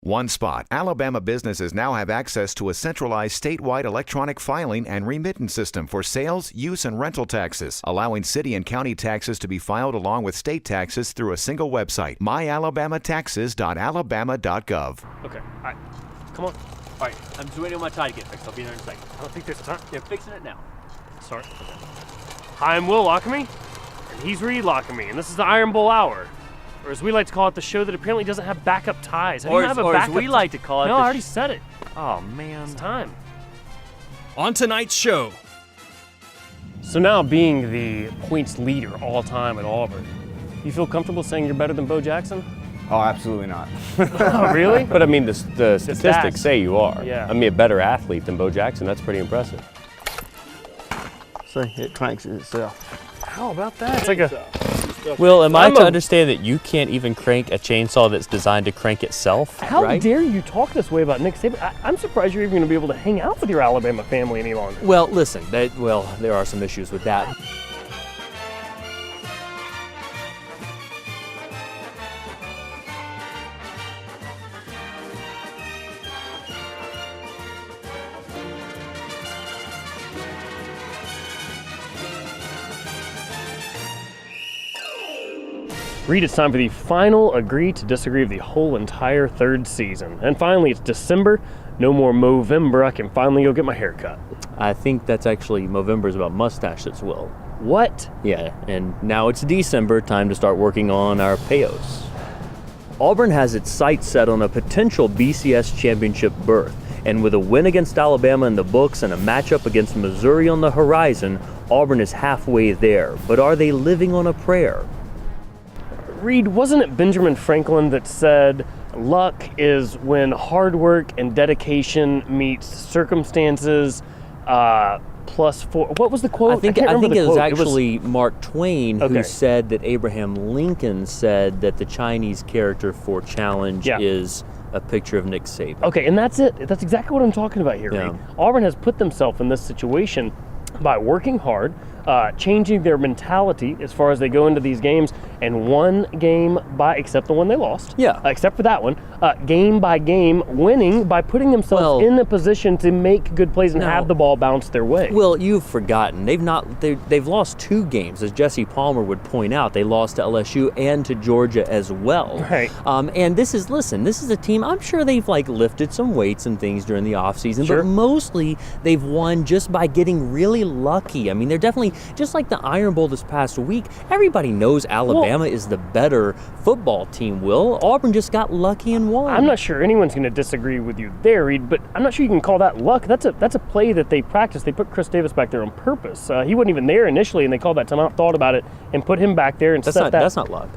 One spot. Alabama businesses now have access to a centralized statewide electronic filing and remittance system for sales, use, and rental taxes, allowing city and county taxes to be filed along with state taxes through a single website, myalabamataxes.alabama.gov. Okay, all right, come on. All right, I'm just waiting on my tie to get fixed. I'll be there in a second. I don't think there's time. They're fixing it now. Sorry. Hi, I'm Will Lockamy, and he's Reed Lockamy, and this is the Iron Bowl Hour. Or as we like to call it, the show that apparently doesn't have backup ties. Or as we like to call it. No, I already said it. Oh, man. It's time. On tonight's show. So now, being the points leader all time at Auburn, you feel comfortable saying you're better than Bo Jackson? Oh, absolutely not. Oh, really? But I mean, the statistics say you are. Yeah. I mean, a better athlete than Bo Jackson. That's pretty impressive. So it cranks itself. How about that? It's like a... Will, am I to understand that you can't even crank a chainsaw that's designed to crank itself? How right? dare you talk this way about Nick Saban? I'm surprised you're even going to be able to hang out with your Alabama family any longer. Well, listen, there are some issues with that. Reed, it's time for the final agree to disagree of the whole entire third season. And finally, it's December. No more Movember. I can finally go get my hair cut. I think that's actually Movember is about mustaches, Will. What? Yeah, and now it's December, time to start working on our payos. Auburn has its sights set on a potential BCS championship berth, and with a win against Alabama in the books and a matchup against Missouri on the horizon, Auburn is halfway there. But are they living on a prayer? Reed, wasn't it Benjamin Franklin that said, luck is when hard work and dedication meets circumstances plus four? What was the quote? I think it was actually Mark Twain who Okay. said that Abraham Lincoln said that the Chinese character for challenge is a picture of Nick Saban. Okay, and that's it. That's exactly what I'm talking about here, Yeah. Reed. Auburn has put themselves in this situation by working hard, changing their mentality as far as they go into these games, and one game except the one they lost. Yeah. Except for that one, game by game, winning by putting themselves in a position to make good plays and have the ball bounce their way. Well, you've forgotten. They've lost 2 games, as Jesse Palmer would point out. They lost to LSU and to Georgia as well. Right. And this is a team, I'm sure they've lifted some weights and things during the offseason, Sure. but mostly they've won just by getting really lucky. I mean, they're definitely, just like the Iron Bowl this past week, everybody knows Alabama is the better football team, Will. Auburn just got lucky and won. I'm not sure anyone's going to disagree with you there, Reed, but I'm not sure you can call that luck. That's a play that they practiced. They put Chris Davis back there on purpose. He wasn't even there initially, and they called that timeout, thought about it, and put him back there and That's not luck.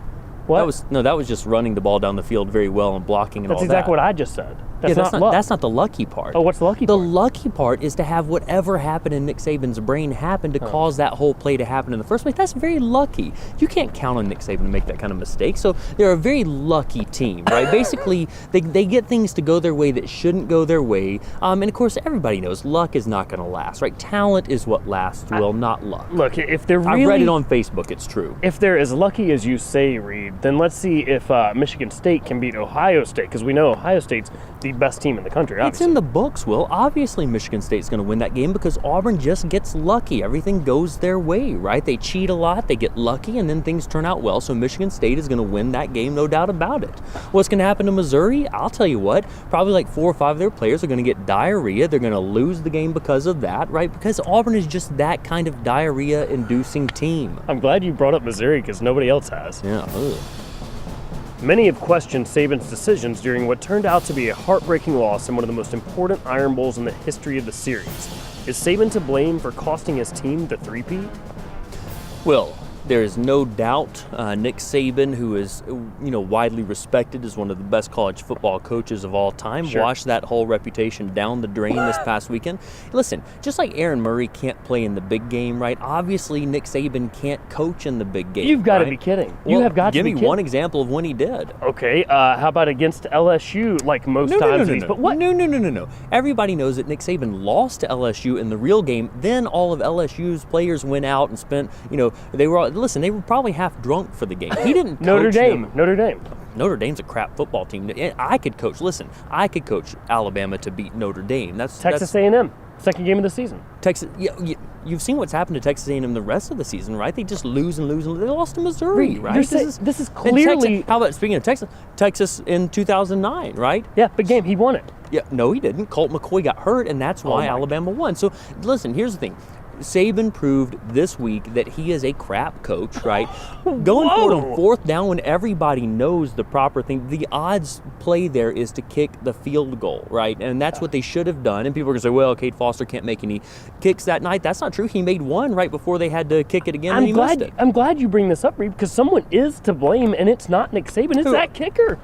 What? That was just running the ball down the field very well and blocking and That's all that. exactly what I just said. That's not luck. That's not the lucky part. Oh, what's the lucky part? part? The lucky part is to have whatever happened in Nick Saban's brain happen to cause that whole play to happen in the first place. That's very lucky. You can't count on Nick Saban to make that kind of mistake. So they're a very lucky team, right? Basically, they get things to go their way that shouldn't go their way. And of course, everybody knows luck is not going to last, right? Talent is what lasts, Will, not luck. Look, if they're really... I read it on Facebook. It's true. If they're as lucky as you say, Reed, then let's see if Michigan State can beat Ohio State, because we know Ohio State's the best team in the country, obviously. It's in the books, Will. Obviously, Michigan State's going to win that game because Auburn just gets lucky. Everything goes their way, right? They cheat a lot, they get lucky, and then things turn out well. So Michigan State is going to win that game, no doubt about it. What's going to happen to Missouri? I'll tell you what. Probably 4 or 5 of their players are going to get diarrhea. They're going to lose the game because of that, right? Because Auburn is just that kind of diarrhea-inducing team. I'm glad you brought up Missouri because nobody else has. Yeah. Ugh. Many have questioned Saban's decisions during what turned out to be a heartbreaking loss in one of the most important Iron Bowls in the history of the series. Is Saban to blame for costing his team the three-peat? Well, there is no doubt Nick Saban, who is widely respected as one of the best college football coaches of all time, washed that whole reputation down the drain this past weekend. Listen, just like Aaron Murray can't play in the big game, right? Obviously, Nick Saban can't coach in the big game. You've got to right? be kidding. Well, you have got to be Give me one example of when he did. Okay, how about against LSU, like most times? But what? No. Everybody knows that Nick Saban lost to LSU in the real game. Then all of LSU's players went out and spent, they were probably half drunk for the game. He didn't coach Notre Dame. them. Notre Dame. Notre Dame's a crap football team. I could coach Alabama to beat Notre Dame. Texas A&M, second game of the season. Texas, you've seen what's happened to Texas A&M the rest of the season, right? They just lose and lose and lose. They lost to Missouri, right? This is clearly. How about, speaking of Texas in 2009, right? Yeah, big game. He won it. Yeah, no, he didn't. Colt McCoy got hurt, and that's why Alabama won. So, listen, here's the thing. Saban proved this week that he is a crap coach, right? Going forward on fourth down when everybody knows the proper thing, the odds play there is to kick the field goal, right? And that's what they should have done. And people are going to say, well, Cade Foster can't make any kicks that night. That's not true. He made one right before they had to kick it again, and he missed it. I'm glad you bring this up, Reed, because someone is to blame, and it's not Nick Saban. It's that kicker.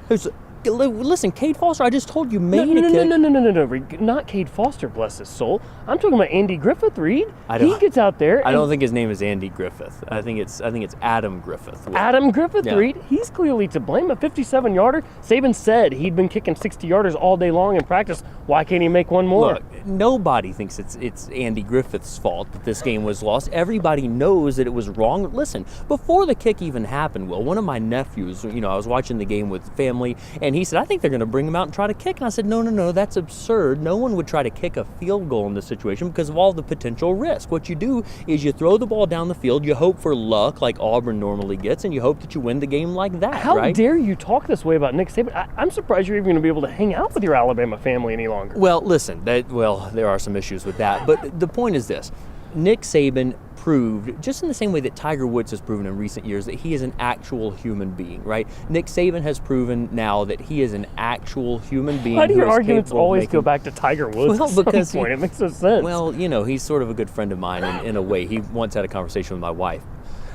Listen, Cade Foster, I just told you, made a kick. No, Reed. Not Cade Foster, bless his soul. I'm talking about Andy Griffith, Reed. He gets out there. I don't think his name is Andy Griffith. I think it's Adam Griffith. Adam Griffith, Reed. He's clearly to blame. A 57-yarder. Saban said he'd been kicking 60-yarders all day long in practice. Why can't he make one more? Look, nobody thinks it's Andy Griffith's fault that this game was lost. Everybody knows that it was wrong. Listen, before the kick even happened, Will, one of my nephews, I was watching the game with family, and he said, I think they're going to bring him out and try to kick. And I said, no, that's absurd. No one would try to kick a field goal in this situation because of all the potential risk. What you do is you throw the ball down the field, you hope for luck like Auburn normally gets, and you hope that you win the game like that, How dare you talk this way about Nick Saban? I'm surprised you're even going to be able to hang out with your Alabama family any longer. Well, listen, there are some issues with that. But the point is this. Nick Saban proved, just in the same way that Tiger Woods has proven in recent years, that he is an actual human being, right? Nick Saban has proven now that he is an actual human being. Why do your arguments always go back to Tiger Woods? Well, because it makes no sense. Well, he's sort of a good friend of mine in a way. He once had a conversation with my wife.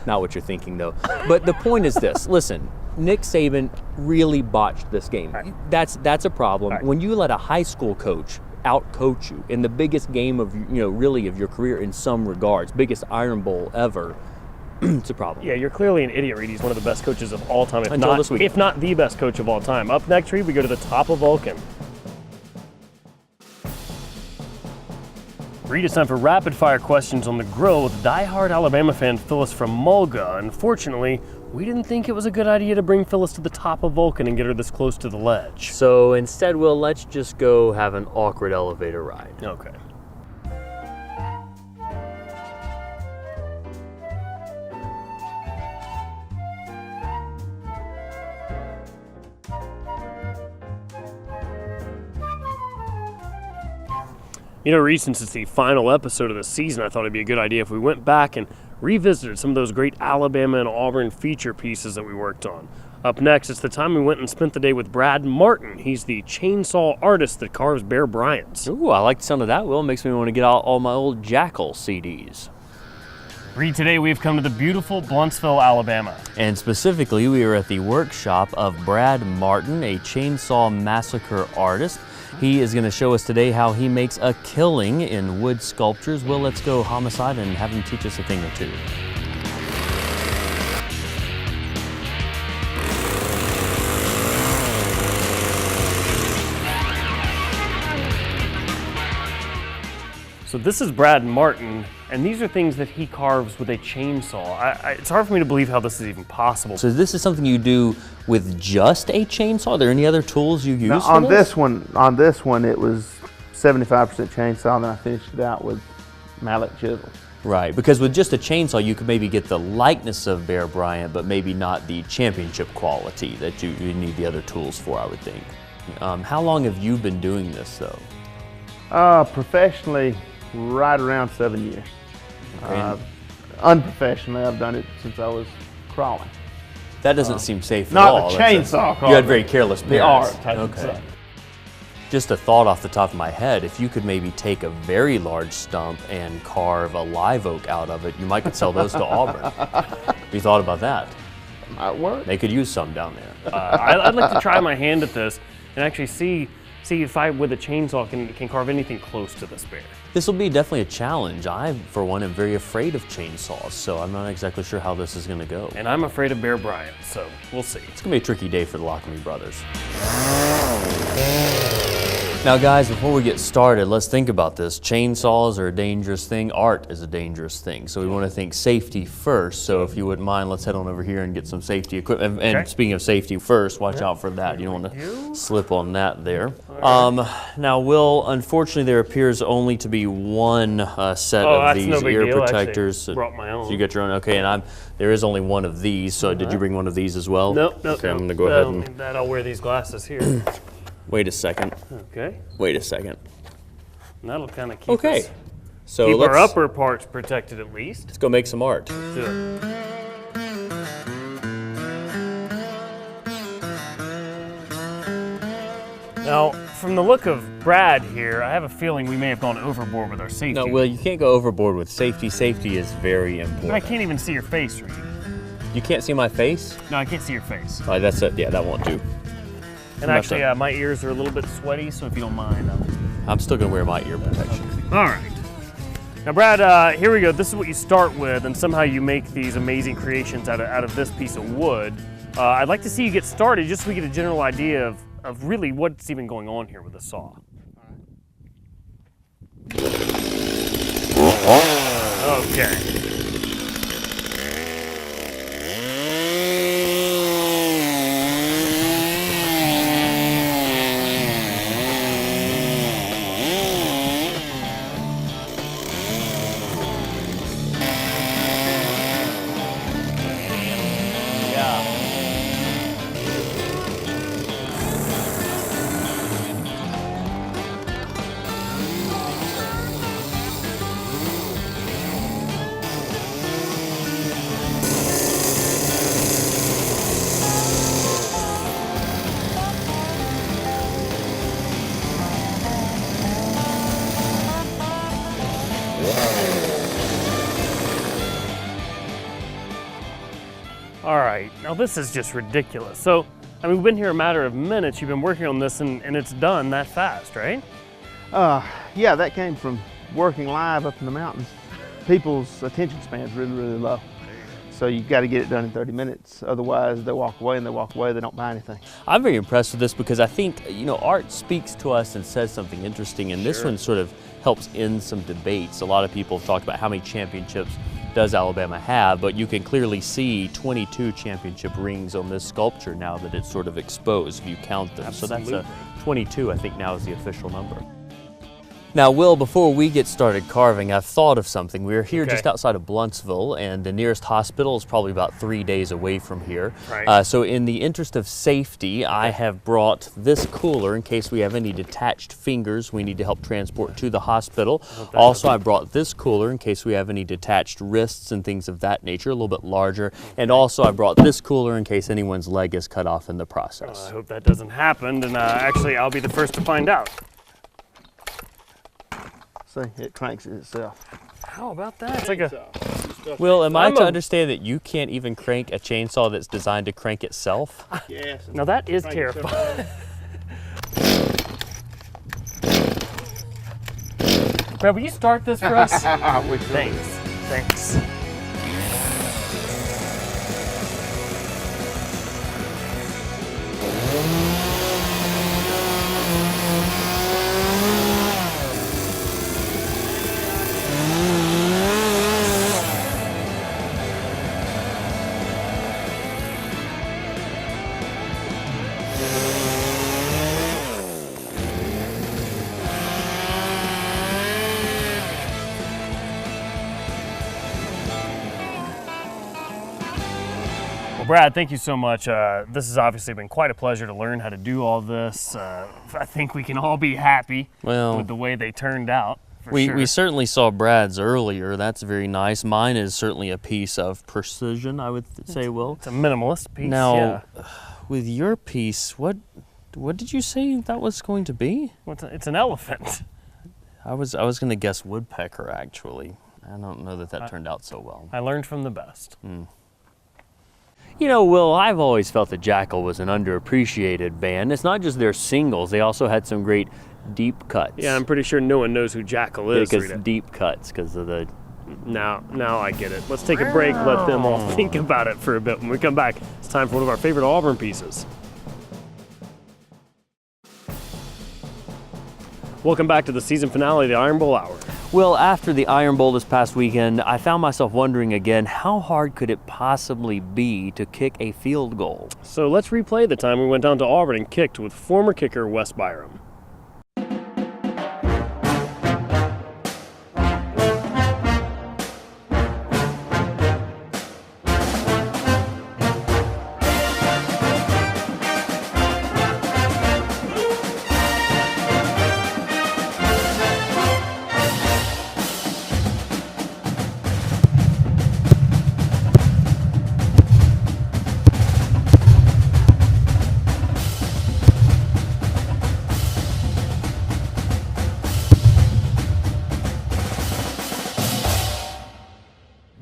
Not what you're thinking, though. But the point is this. Listen, Nick Saban really botched this game. Right. That's a problem. Right. When you let a high school coach out-coach you in the biggest game of really of your career in some regards, biggest Iron Bowl ever, it's a problem. Yeah, you're clearly an idiot, Reed. He's one of the best coaches of all time, if not the best coach of all time. Up next, Reed, we go to the top of Vulcan. Reed, it's time for rapid-fire questions on the grill with diehard Alabama fan Phyllis from Mulga. Unfortunately, we didn't think it was a good idea to bring Phyllis to the top of Vulcan and get her this close to the ledge. So instead, let's just go have an awkward elevator ride. Okay. Reed, since it's the final episode of the season, I thought it'd be a good idea if we went back and revisited some of those great Alabama and Auburn feature pieces that we worked on. Up next, it's the time we went and spent the day with Brad Martin. He's the chainsaw artist that carves Bear Bryant's. Ooh, I like the sound of that, Will. It makes me want to get out all my old Jackal CDs. Reed, today we've come to the beautiful Bluntsville, Alabama. And specifically, we are at the workshop of Brad Martin, a chainsaw massacre artist. He is going to show us today how he makes a killing in wood sculptures. Well, let's go homicide and have him teach us a thing or two. So this is Brad Martin, and these are things that he carves with a chainsaw. It's hard for me to believe how this is even possible. So this is something you do with just a chainsaw? Are there any other tools you use now, for on this? On this one, it was 75% chainsaw, and then I finished it out with mallet chisel. Right, because with just a chainsaw, you could maybe get the likeness of Bear Bryant, but maybe not the championship quality that you need the other tools for, I would think. How long have you been doing this, though? Professionally, right around 7 years. Okay. Unprofessionally, I've done it since I was crawling. That doesn't seem safe at not all. the chainsaw crawling. You had very careless The parents. art type of Okay. stuff. Just a thought off the top of my head, if you could maybe take a very large stump and carve a live oak out of it, you might could sell those to Auburn. Have you thought about that? Might work. They could use some down there. I'd like to try my hand at this and actually see if I, with a chainsaw, can carve anything close to this bear. This will be definitely a challenge. I, for one, am very afraid of chainsaws, so I'm not exactly sure how this is going to go. And I'm afraid of Bear Bryant, so we'll see. It's going to be a tricky day for the Lockamy brothers. Now guys, before we get started, let's think about this. Chainsaws are a dangerous thing. Art is a dangerous thing. So we want to think safety first. So if you wouldn't mind, let's head on over here and get some safety equipment. And speaking of safety first, watch out for that. You don't want to slip on that there. Now Will, unfortunately there appears only to be one set of these ear protectors. I brought my own. So you got your own, okay, and there is only one of these. So did you bring one of these as well? Nope. Okay, I'm gonna go ahead and. I'll wear these glasses here. Wait a second. Okay. Wait a second. And that'll kind of keep us, So keep our let's upper parts protected at least. go make some art. Do it. Now, from the look of Brad here, I have a feeling we may have gone overboard with our safety. No, Will, you can't go overboard with safety. Safety is very important. But I can't even see your face, Reed. You can't see my face? No, I can't see your face. Oh, that's it. Yeah, that won't do. And actually, my ears are a little bit sweaty, so if you don't mind, I'm still gonna wear my ear protection. All right. Now, Brad, here we go. This is what you start with, and somehow you make these amazing creations out of this piece of wood. I'd like to see you get started, just so we get a general idea of really what's even going on here with the saw. Okay. All right, now this is just ridiculous. So, I mean, we've been here a matter of minutes. You've been working on this and it's done that fast, right? Yeah, that came from working live up in the mountains. People's attention span's really, really low. So you've got to get it done in 30 minutes. Otherwise, they walk away, they don't buy anything. I'm very impressed with this because I think, art speaks to us and says something interesting, and this one sort of helps end some debates. A lot of people have talked about how many championships does Alabama have, but you can clearly see 22 championship rings on this sculpture now that it's sort of exposed if you count them. Absolutely. So that's 22, I think now is the official number. Now, Will, before we get started carving, I've thought of something. We're here just outside of Bluntsville, and the nearest hospital is probably about 3 days away from here. Right. So in the interest of safety, I have brought this cooler in case we have any detached fingers we need to help transport to the hospital. Also, I brought this cooler in case we have any detached wrists and things of that nature, a little bit larger. And also, I brought this cooler in case anyone's leg is cut off in the process. I hope that doesn't happen, and actually, I'll be the first to find out. See, it cranks it itself. How about that? It's like a... Will, am I to understand that you can't even crank a chainsaw that's designed to crank itself? Yes. Now that is terrifying. Brad, will you start this for us? Thanks. Well, Brad, thank you so much. This has obviously been quite a pleasure to learn how to do all this. I think we can all be happy with the way they turned out. We certainly saw Brad's earlier. That's very nice. Mine is certainly a piece of precision, I would say, Will. It's a minimalist piece. Now, with your piece, what did you say that was going to be? It's an elephant. I was going to guess woodpecker, actually. I don't know that turned out so well. I learned from the best. You know, Will, I've always felt that Jackal was an underappreciated band. It's not just their singles. They also had some great deep cuts. Yeah, I'm pretty sure no one knows who Jackal is. Because deep cuts, because of the... Now I get it. Let's take a break, let them all think about it for a bit. When we come back, it's time for one of our favorite Auburn pieces. Welcome back to the season finale of the Iron Bowl Hour. Well, after the Iron Bowl this past weekend, I found myself wondering again, how hard could it possibly be to kick a field goal? So let's replay the time we went down to Auburn and kicked with former kicker Wes Byram.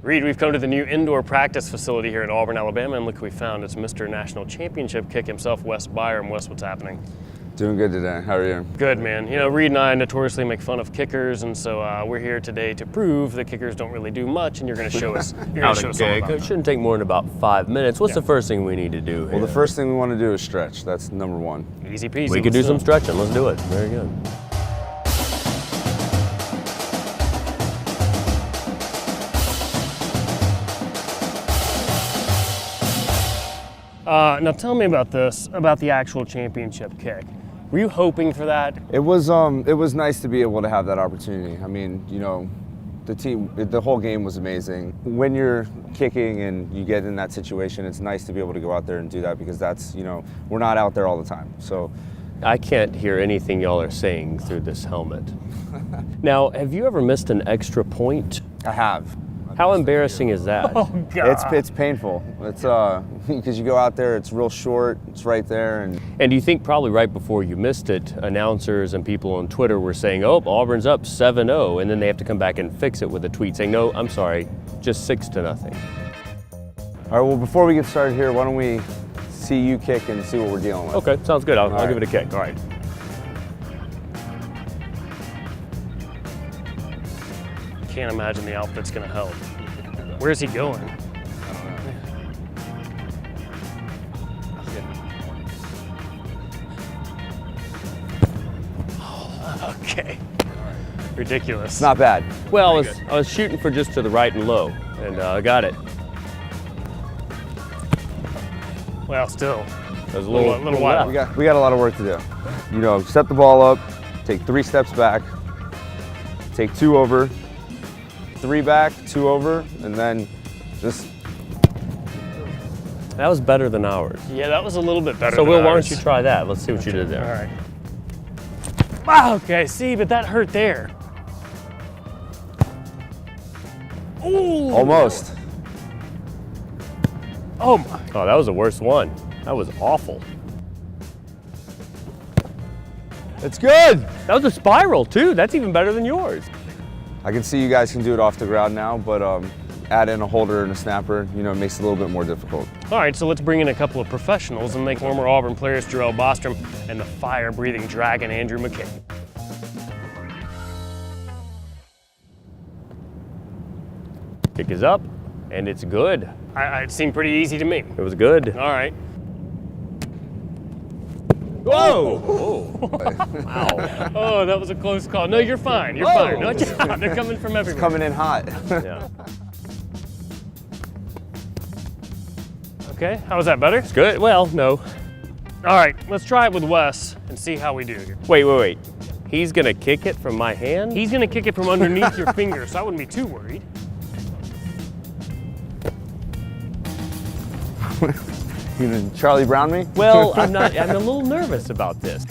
Reed, we've come to the new indoor practice facility here in Auburn, Alabama, and look who we found. It's Mr. National Championship kick himself, Wes Byram. Wes, what's happening? Doing good today. How are you? Good, man. You know, Reed and I notoriously make fun of kickers, and so we're here today to prove that kickers don't really do much, and you're going to show us. You're going to show us all about It shouldn't take more than about 5 minutes. What's the first thing we need to do here? Well, the first thing we want to do is stretch. That's number one. it. Easy peasy. we could do Let's some stretching. Let's do it. Very good. Now tell me about this, about the actual championship kick. Were you hoping for that? It was nice to be able to have that opportunity. I mean, you know, the whole game was amazing. When you're kicking and you get in that situation, it's nice to be able to go out there and do that because that's, you know, we're not out there all the time. So I can't hear anything y'all are saying through this helmet. Now, have you ever missed an extra point? I have. How embarrassing is that? Oh, God. It's painful. It's because you go out there, it's real short, it's right there, and And do you think probably right before you missed it, announcers and people on Twitter were saying, oh, Auburn's up 7-0, and then they have to come back and fix it with a tweet saying, no, I'm sorry, just 6-0. all right. Well, before we get started here, why don't we see you kick and see what we're dealing with? Okay, sounds good. I'll right. give it a kick. All right. Can't imagine the outfit's going to help. Where's he going? Okay. Ridiculous. It's not bad. Well, I was shooting for just to the right and low, and I got it. Well, still. It was a little wild. We got a lot of work to do. You know, set the ball up, take 3 steps back, take 2 over, 3 back, 2 over, and then just. That was better than ours. Yeah, that was a little bit better So, than Will, why ours. don't you try that? Let's see what you did there. All right. Wow, okay, see, but that hurt there. Ooh. Almost. Oh, my. Oh, that was the worst one. That was awful. It's good. That was a spiral, too. That's even better than yours. I can see you guys can do it off the ground now, but add in a holder and a snapper, you know, it makes it a little bit more difficult. All right, so let's bring in a couple of professionals and make former Auburn players Jarrell Bostrom and the fire-breathing dragon Andrew McKay. Kick is up, and it's good. It seemed pretty easy to me. It was good. All right. Whoa! Wow. Oh, that was a close call. No, you're fine. You're fine. No, they're coming from everywhere. Coming in hot. Yeah. Okay, how was that, better? It's good. Well, no. All right, let's try it with Wes and see how we do here. Wait. He's gonna kick it from my hand? He's gonna kick it from underneath your finger, so I wouldn't be too worried. You gonna Charlie Brown me? Well, I'm not. I'm a little nervous about this.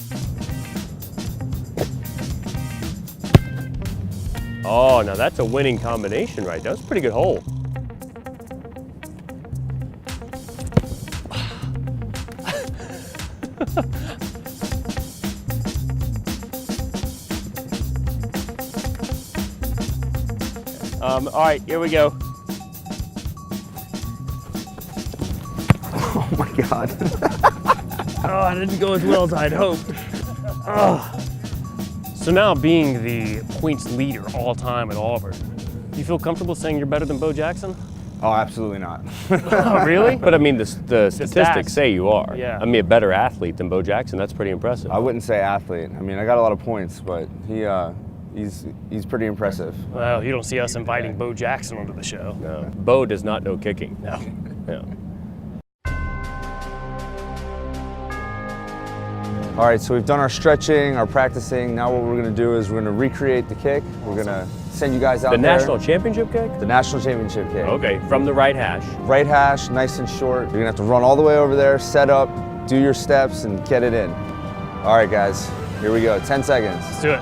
Oh, now that's a winning combination right there. That's a pretty good hole. All right, here we go. Oh my God. Oh, I didn't go as well as I'd hoped. Oh. So now, being the points leader all time at Auburn, you feel comfortable saying you're better than Bo Jackson? Oh, absolutely not. Oh, really? But I mean, the statistics stats. say you are. Yeah. I mean, a better athlete than Bo Jackson. That's pretty impressive. I wouldn't say athlete. I mean, I got a lot of points, but he's pretty impressive. Well, you don't see us inviting Bo Jackson onto the show. No. Bo does not know kicking. No. No. All right, so we've done our stretching, our practicing. Now what we're gonna do is we're gonna recreate the kick. We're gonna send you guys out The there. national championship kick? The national championship kick. Okay, from the right hash. Right hash, nice and short. You're gonna have to run all the way over there, set up, do your steps, and get it in. All right, guys, here we go, 10 seconds. Let's do it.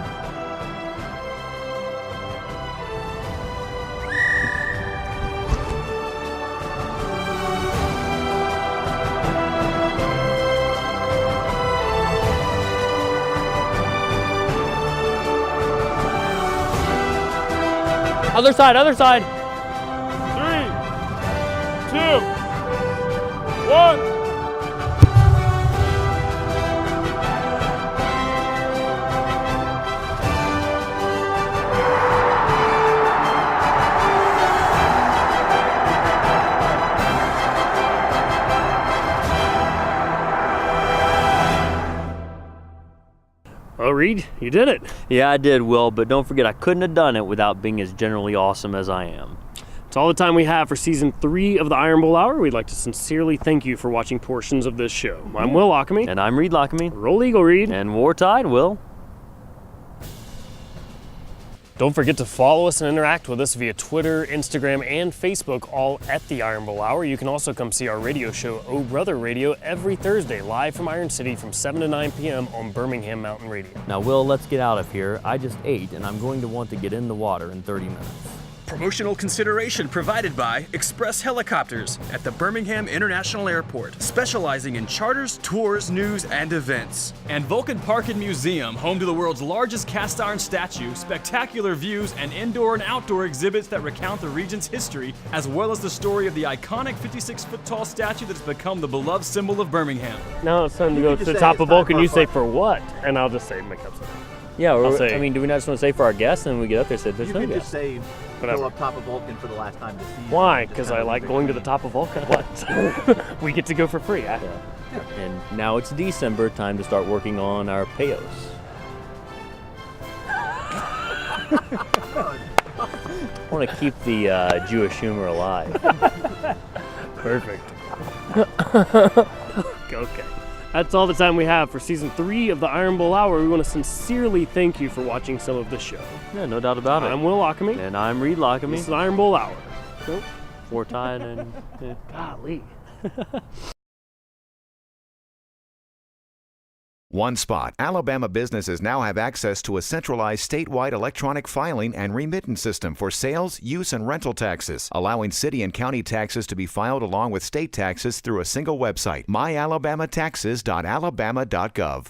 Other side, other side. 3, 2, 1. Oh, Reed, you did it. Yeah, I did, Will, but don't forget I couldn't have done it without being as generally awesome as I am. It's all the time we have for Season 3 of the Iron Bowl Hour. We'd like to sincerely thank you for watching portions of this show. I'm Will Lockamy. And I'm Reed Lockamy. Roll Eagle, Reed. And War Tide, Will. Don't forget to follow us and interact with us via Twitter, Instagram, and Facebook, all at the Iron Bowl Hour. You can also come see our radio show, Oh Brother Radio, every Thursday, live from Iron City from 7 to 9 p.m. on Birmingham Mountain Radio. Now, Will, let's get out of here. I just ate, and I'm going to want to get in the water in 30 minutes. Promotional consideration provided by Express Helicopters at the Birmingham International Airport, specializing in charters, tours, news, and events. And Vulcan Park and Museum, home to the world's largest cast iron statue, spectacular views, and indoor and outdoor exhibits that recount the region's history, as well as the story of the iconic 56-foot-tall statue that has become the beloved symbol of Birmingham. Now it's time to go to the top of Vulcan. You say for what? And I'll just say make up something. Yeah, say- I mean, do we not just want to say for our guests, and then we get up there and say there's You no can just guests? say Whatever. go up top of Vulcan for the last time this season. Why? Just Because kind I of like leave it going to there. the top of Vulcan. What? We get to go for free. And now it's December, time to start working on our payos. I want to keep the Jewish humor alive. Perfect. Okay. That's all the time we have for Season 3 of the Iron Bowl Hour. We want to sincerely thank you for watching some of the show. Yeah, no doubt about it. I'm Will Lockamy. And I'm Reed Lockamy. This is the Iron Bowl Hour. War Tide and... yeah. Golly. One spot. Alabama businesses now have access to a centralized statewide electronic filing and remittance system for sales, use, and rental taxes, allowing city and county taxes to be filed along with state taxes through a single website, myalabamataxes.alabama.gov.